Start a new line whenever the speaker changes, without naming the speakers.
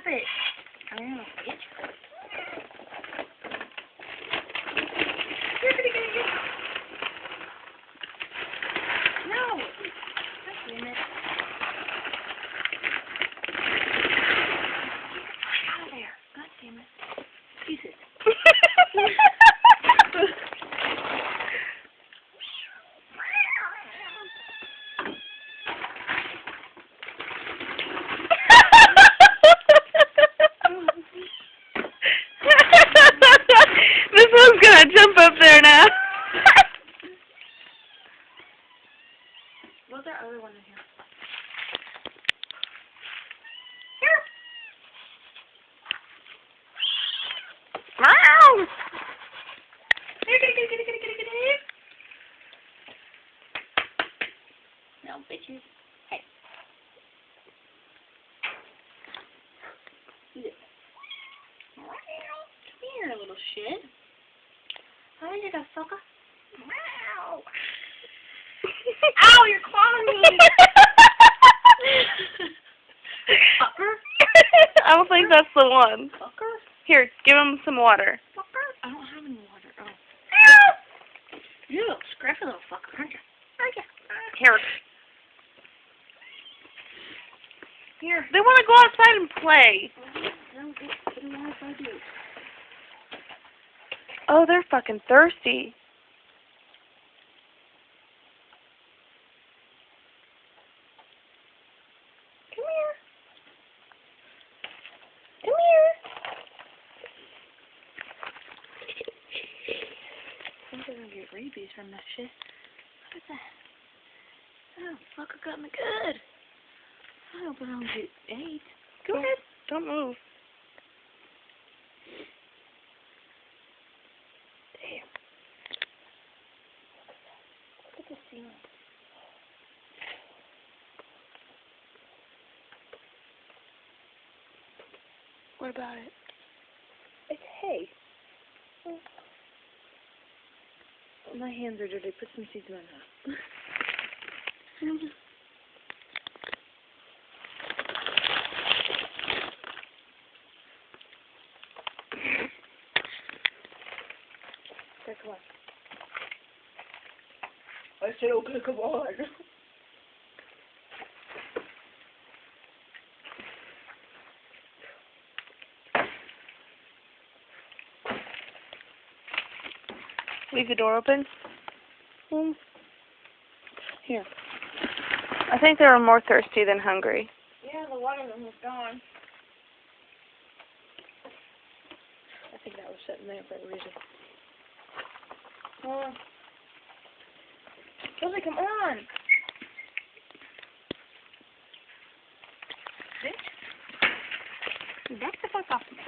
Stop it. I don't know, bitch. You're gonna get it. No. God damn it. Get out of there. God damn it. Jesus.
This one's gonna jump up there now.
What's our other one in here?
Meow.
No, bitches. Hey. Come here, little shit. How did you go, sucker? Meow. Ow, you're clawing me. Fucker.
I don't think that's the one.
Fucker.
Here, give him some water.
Fucker. I don't have any water. Oh. You little scruffy little fucker, aren't you? Aren't you?
Here.
Here.
They want to go outside and play. Oh, they're fucking thirsty. Come here. Come here.
I think they're gonna get rabies from that shit. What is that? Oh, fucker got me good. I hope I don't get AIDS. Go ahead.
Don't move.
Damn. Look at the ceiling.
What about it?
It's hay. My hands are dirty. Put some seeds in my mouth. Okay, come on. I said, okay, come on.
Leave the door open. Here. I think they were more thirsty than hungry.
Yeah, the one of them was gone. I think that was sitting there for a reason. Josie, come on! Bitch. Back the fuck off of me.